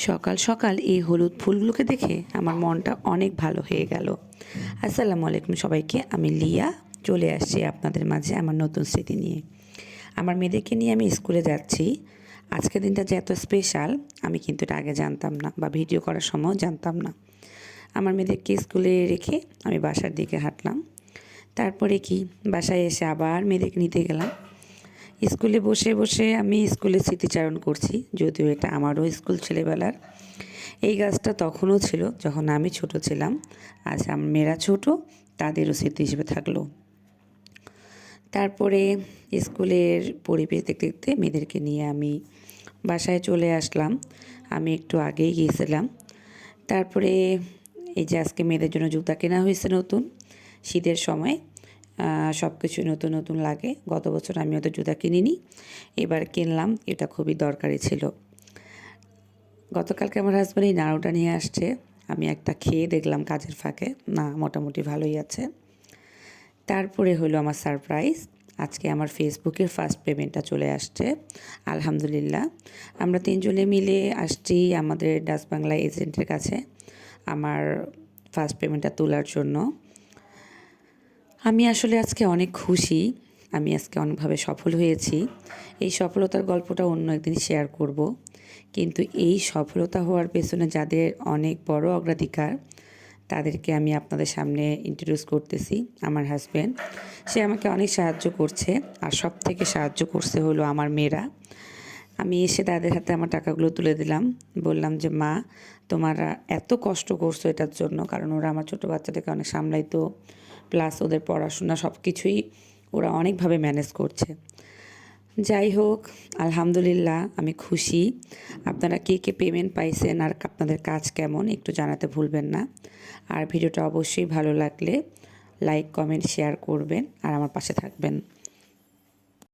সকাল সকাল এই হলুদ ফুলগুলোকে দেখে আমার মনটা অনেক ভালো হয়ে গেল। আসসালামু আলাইকুম সবাইকে, আমি লিয়া চলে আসছি আপনাদের মাঝে আমার নতুন স্মৃতি নিয়ে। আমার মেয়েদেরকে নিয়ে আমি স্কুলে যাচ্ছি। আজকের দিনটা যে এত স্পেশাল আমি কিন্তু এটা আগে জানতাম না, বা ভিডিও করার সময়ও জানতাম না। আমার মেয়েদেরকে স্কুলে রেখে আমি বাসার দিকে হাঁটলাম। তারপরে কি বাসায় এসে আবার মেয়েদেরকে নিতে গেলাম। স্কুলে বসে বসে আমি স্কুলের স্মৃতিচারণ করছি, যদিও এটা আমারও স্কুল ছেলেবেলার। এই গাছটা তখনও ছিল যখন আমি ছোট ছিলাম, আজ আমার মেয়েরা ছোট, তাদেরও স্মৃতি হিসেবে থাকলো। তারপরে স্কুলের পরিবেশ দেখতে দেখতে মেয়েদেরকে নিয়ে আমি বাসায় চলে আসলাম। আমি একটু আগেই গিয়েছিলাম। তারপরে এই যে আজকে মেয়েদের জন্য জুতা কেনা হয়েছে নতুন, শীতের সময় সব কিছু নতুন নতুন লাগে। গত বছর আমি ওদের জুতা কিনিনি, এবার কিনলাম, এটা খুবই দরকারি ছিল। গতকালকে আমার হাজব্যান্ড এই নাড়ুটা নিয়ে আসছে, আমি একটা খেয়ে দেখলাম কাজের ফাঁকে, না মোটামুটি ভালোই আছে। তারপরে হলো আমার সারপ্রাইজ, আজকে আমার ফেসবুকের ফার্স্ট পেমেন্টটা চলে আসছে, আলহামদুলিল্লাহ। আমরা তিনজনে মিলে আসছি আমাদের ডাচ বাংলা এজেন্টের কাছে আমার ফার্স্ট পেমেন্টটা তোলার জন্য। আমি আসলে আজকে অনেক খুশি, আমি আজকে অনেকভাবে সফল হয়েছি। এই সফলতার গল্পটা অন্য একদিন শেয়ার করব। কিন্তু এই সফলতা হওয়ার পেছনে যাদের অনেক বড় অগ্রাধিকার, তাদেরকে আমি আপনাদের সামনে ইন্ট্রোডিউস করতেছি। আমার হাজব্যান্ড, সে আমাকে অনেক সাহায্য করছে, আর সব থেকে সাহায্য করছে হলো আমার মেয়েরা। আমি এসে তাদের হাতে আমার টাকাগুলো তুলে দিলাম, বললাম যে মা, তোমরা এত কষ্ট করছো এটার জন্য, কারণ ওরা আমার ছোটো বাচ্চাটাকে অনেক সামলাইতো, প্লাস ওদের পড়াশোনা সব কিছুই ওরা অনেকভাবে ম্যানেজ করছে। যাই হোক, আলহামদুলিল্লাহ আমি খুশি। আপনারা কে কে পেমেন্ট পাইছেন আর আপনাদের কাজ কেমন একটু জানাতে ভুলবেন না। আর ভিডিওটা অবশ্যই ভালো লাগলে লাইক কমেন্ট শেয়ার করবেন আর আমার পাশে থাকবেন।